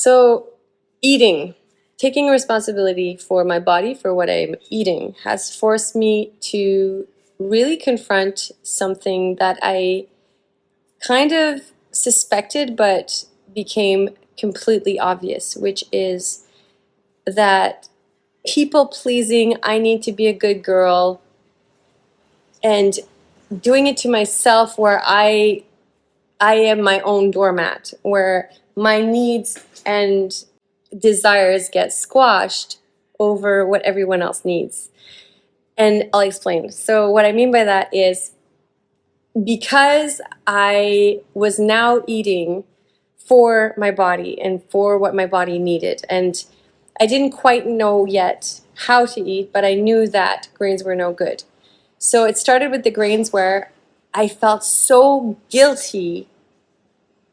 So eating, taking responsibility for my body, for what I'm eating, has forced me to really confront something that I kind of suspected but became completely obvious, which is that people pleasing, I need to be a good girl, and doing it to myself where I am my own doormat, where my needs and desires get squashed over what everyone else needs. And I'll explain. So what I mean by that is, because I was now eating for my body and for what my body needed, and I didn't quite know yet how to eat, but I knew that grains were no good. So it started with the grains, where I felt so guilty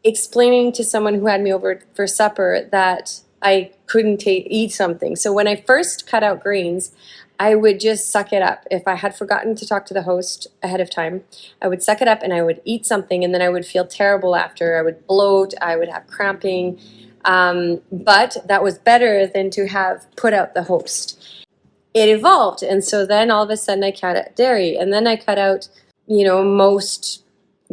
explaining to someone who had me over for supper that I couldn't eat something. So when I first cut out grains, I would just suck it up. If I had forgotten to talk to the host ahead of time, I would suck it up and I would eat something, and then I would feel terrible after. I would bloat, I would have cramping, but that was better than to have put out the host. It evolved, and so then all of a sudden I cut out dairy, and then I cut out, most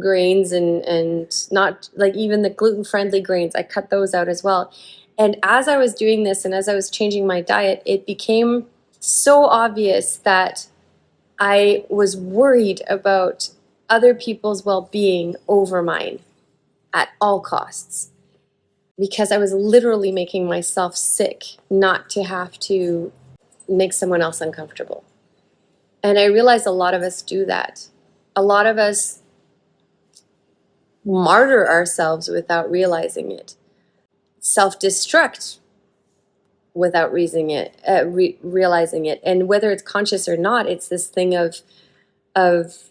grains, and not like even the gluten-friendly grains. I cut those out as well. And as I was doing this and as I was changing my diet, it became so obvious that I was worried about other people's well-being over mine at all costs, because I was literally making myself sick not to have to make someone else uncomfortable. And I realize a lot of us do that. A lot of us martyr ourselves without realizing it, self-destruct without realizing it. And whether it's conscious or not, it's this thing of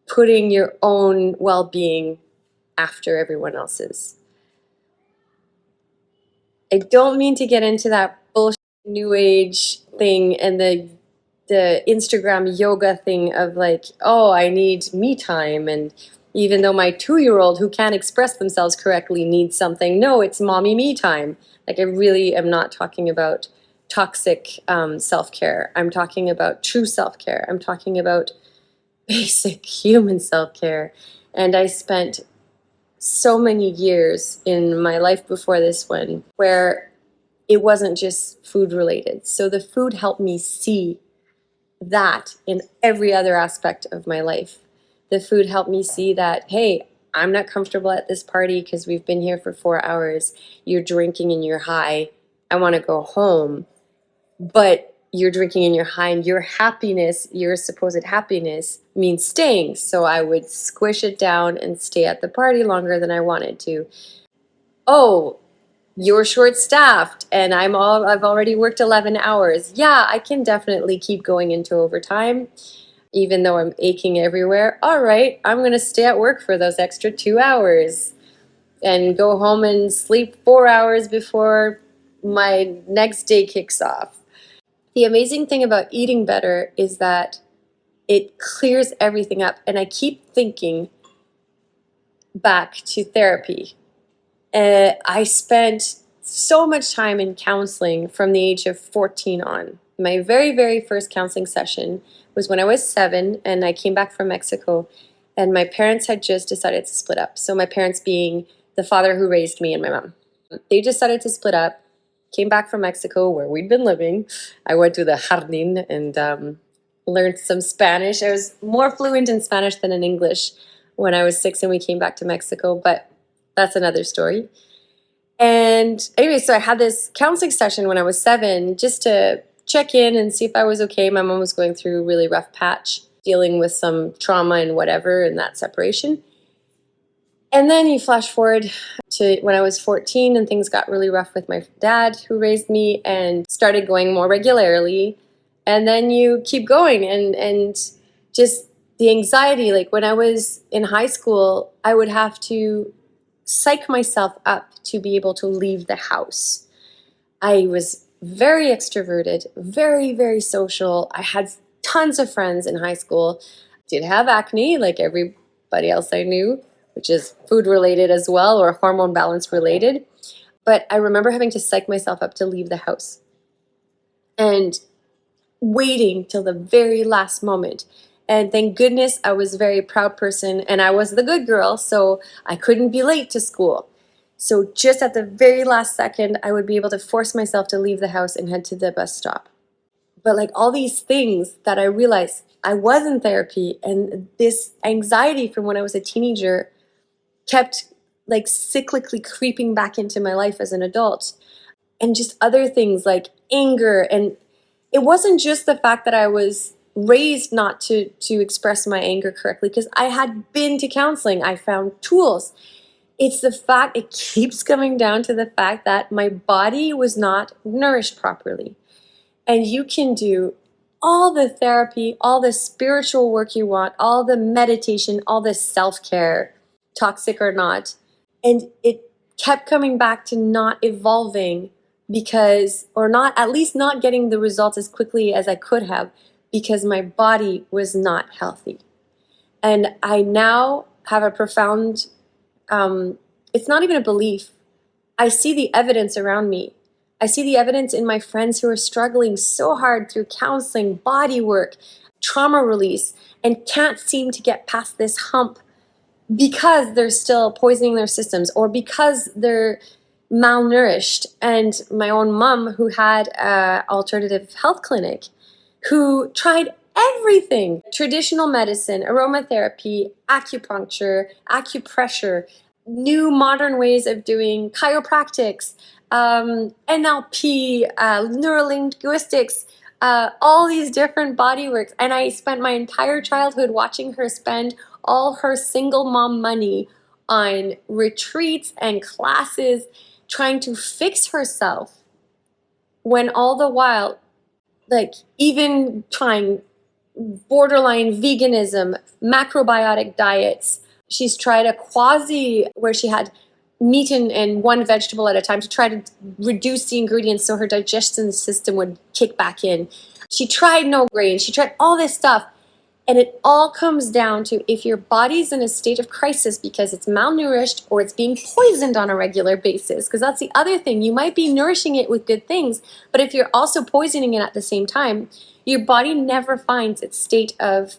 putting your own well-being after everyone else's. I don't mean to get into that bullshit new age thing and the Instagram yoga thing of like, oh, I need me time, and even though my 2-year-old who can't express themselves correctly needs something, no, it's mommy me time. Like, I really am not talking about toxic self-care. I'm talking about true self-care. I'm talking about basic human self-care. And I spent so many years in my life before this one where it wasn't just food related. So the food helped me see that in every other aspect of my life. The food helped me see that, hey, I'm not comfortable at this party because we've been here for 4 hours. You're drinking and you're high. I want to go home. But you're drinking and you're high, and your happiness, your supposed happiness, means staying. So I would squish it down and stay at the party longer than I wanted to. Oh, you're short-staffed and I've already worked 11 hours. Yeah, I can definitely keep going into overtime, even though I'm aching everywhere. All right, I'm going to stay at work for those extra 2 hours and go home and sleep 4 hours before my next day kicks off. The amazing thing about eating better is that it clears everything up. And I keep thinking back to therapy. I spent so much time in counseling from the age of 14 on. My very, very first counseling session was when I was 7, and I came back from Mexico, and my parents had just decided to split up. So my parents being the father who raised me and my mom. They decided to split up, came back from Mexico where we'd been living. I went to the Jardín and learned some Spanish. I was more fluent in Spanish than in English when I was 6 and we came back to Mexico, but that's another story. And anyway, so I had this counseling session when I was 7 just to check in and see if I was okay. My mom was going through a really rough patch, dealing with some trauma and whatever in that separation. And then you flash forward to when I was 14 and things got really rough with my dad who raised me, and started going more regularly. And then you keep going and just the anxiety. Like when I was in high school, I would have to psych myself up to be able to leave the house. I was very extroverted, very, very social. I had tons of friends in high school. Did have acne like everybody else I knew. which is food related as well, or hormone balance related. But I remember having to psych myself up to leave the house and waiting till the very last moment. And thank goodness I was a very proud person and I was the good girl, so I couldn't be late to school. So just at the very last second, I would be able to force myself to leave the house and head to the bus stop. But like all these things that I realized I was in therapy, and this anxiety from when I was a teenager kept like cyclically creeping back into my life as an adult. And just other things like anger. And it wasn't just the fact that I was raised not to express my anger correctly, because I had been to counseling. I found tools. It's the fact, it keeps coming down to the fact that my body was not nourished properly. And you can do all the therapy, all the spiritual work you want, all the meditation, all the self-care, toxic or not. And it kept coming back to not evolving because, or not, at least not getting the results as quickly as I could have, because my body was not healthy. And I now have a profound, it's not even a belief. I see the evidence around me. I see the evidence in my friends who are struggling so hard through counseling, body work, trauma release, and can't seem to get past this hump because they're still poisoning their systems or because they're malnourished. And my own mom, who had an alternative health clinic, who tried everything: traditional medicine, aromatherapy, acupuncture, acupressure, new modern ways of doing chiropractics, NLP, neurolinguistics, all these different body works. And I spent my entire childhood watching her spend all her single mom money on retreats and classes, trying to fix herself, when all the while, like, even trying borderline veganism, macrobiotic diets. She's tried a quasi where she had meat and one vegetable at a time to try to reduce the ingredients so her digestion system would kick back in. She tried no grain. She tried all this stuff. And it all comes down to, if your body's in a state of crisis because it's malnourished or it's being poisoned on a regular basis, because that's the other thing. You might be nourishing it with good things, but if you're also poisoning it at the same time, your body never finds its state of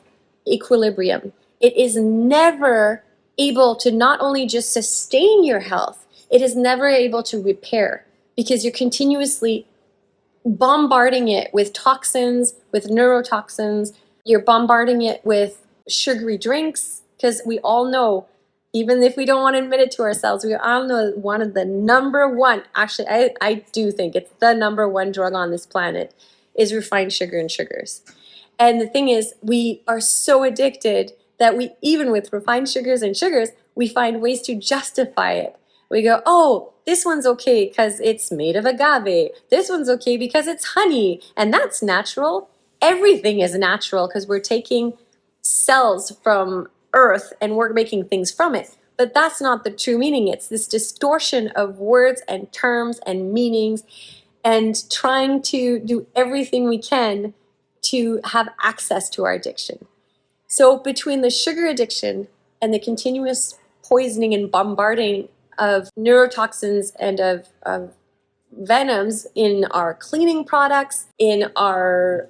equilibrium. It is never able to not only just sustain your health, it is never able to repair, because you're continuously bombarding it with toxins, with neurotoxins. You're bombarding it with sugary drinks, because we all know, even if we don't want to admit it to ourselves, we all know one of the number one, actually, I do think it's the number one drug on this planet, is refined sugar and sugars. And the thing is, we are so addicted that we, even with refined sugars and sugars, we find ways to justify it. We go, oh, this one's okay because it's made of agave. This one's okay because it's honey, and that's natural. Everything is natural because we're taking cells from earth and we're making things from it. But that's not the true meaning. It's this distortion of words and terms and meanings, and trying to do everything we can to have access to our addiction. So between the sugar addiction and the continuous poisoning and bombarding of neurotoxins and of venoms in our cleaning products, in our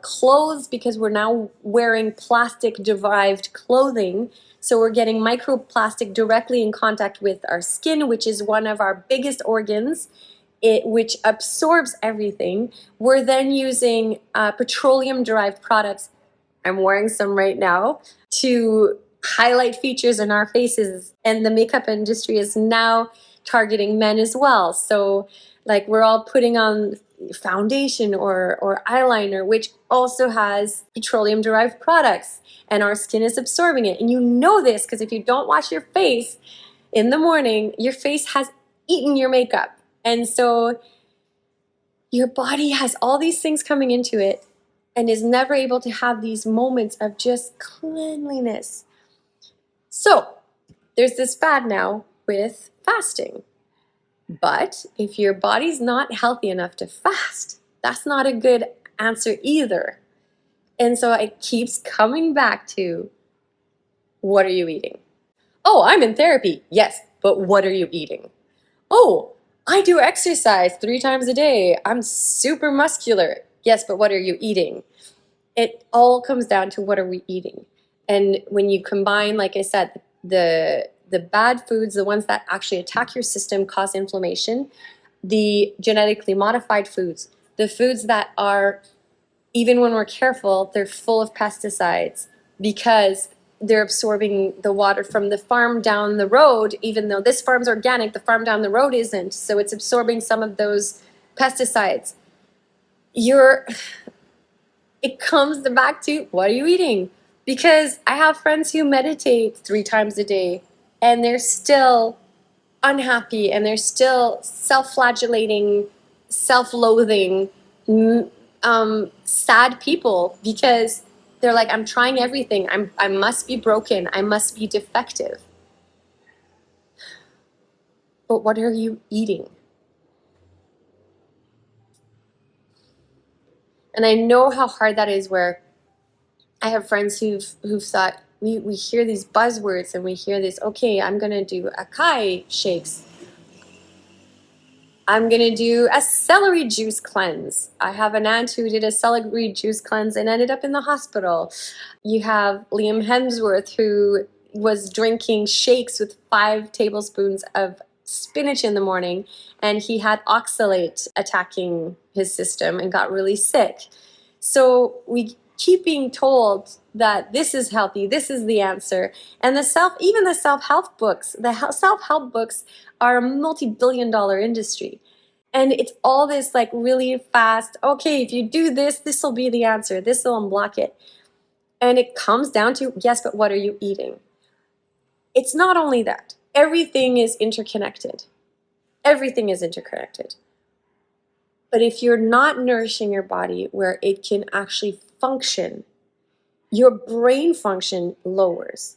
clothes, because we're now wearing plastic-derived clothing, so we're getting microplastic directly in contact with our skin, which is one of our biggest organs, which absorbs everything. We're then using petroleum-derived products. I'm wearing some right now to highlight features in our faces, and the makeup industry is now targeting men as well. So like, we're all putting on foundation or eyeliner, which also has petroleum derived products, and our skin is absorbing it. And you know this because if you don't wash your face in the morning, your face has eaten your makeup. And so your body has all these things coming into it and is never able to have these moments of just cleanliness. So there's this fad now with fasting. But if your body's not healthy enough to fast, that's not a good answer either. And so it keeps coming back to, what are you eating? Oh, I'm in therapy. Yes, but what are you eating? Oh, I do exercise 3 times a day. I'm super muscular. Yes, but what are you eating? It all comes down to what are we eating. And when you combine, like I said, the bad foods, the ones that actually attack your system, cause inflammation, the genetically modified foods, the foods that are, even when we're careful, they're full of pesticides because they're absorbing the water from the farm down the road. Even though this farm's organic, the farm down the road isn't. So it's absorbing some of those pesticides. It comes back to, what are you eating? Because I have friends who meditate 3 times a day and they're still unhappy and they're still self-flagellating, self-loathing, sad people because they're like, I'm trying everything. I must be broken. I must be defective. But what are you eating? And I know how hard that is, where I have friends who've thought, we hear these buzzwords and we hear this, okay, I'm going to do acai shakes. I'm going to do a celery juice cleanse. I have an aunt who did a celery juice cleanse and ended up in the hospital. You have Liam Hemsworth, who was drinking shakes with 5 tablespoons of spinach in the morning, and he had oxalate attacking his system and got really sick. So we keep being told that this is healthy, this is the answer. And even the self-help books, are a multi-billion-dollar industry. And it's all this like really fast, okay, if you do this, this will be the answer, this will unblock it. And it comes down to, yes, but what are you eating? It's not only that. Everything is interconnected. Everything is interconnected. But if you're not nourishing your body where it can actually function, your brain function lowers.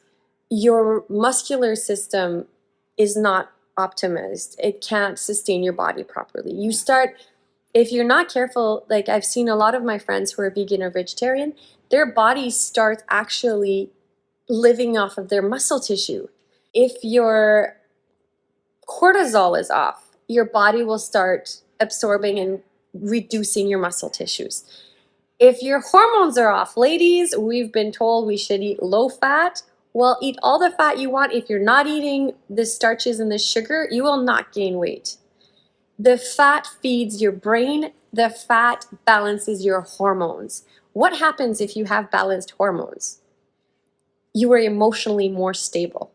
Your muscular system is not optimized. It can't sustain your body properly. If you're not careful, like I've seen a lot of my friends who are vegan or vegetarian, their bodies start actually living off of their muscle tissue. If your cortisol is off, your body will start absorbing and reducing your muscle tissues. If your hormones are off, ladies, we've been told we should eat low fat. Well, eat all the fat you want. If you're not eating the starches and the sugar, you will not gain weight. The fat feeds your brain. The fat balances your hormones. What happens if you have balanced hormones? You are emotionally more stable.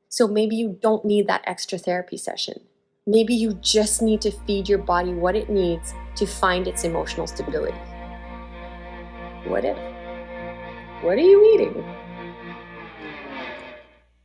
So maybe you don't need that extra therapy session. Maybe you just need to feed your body what it needs to find its emotional stability. What if? What are you eating?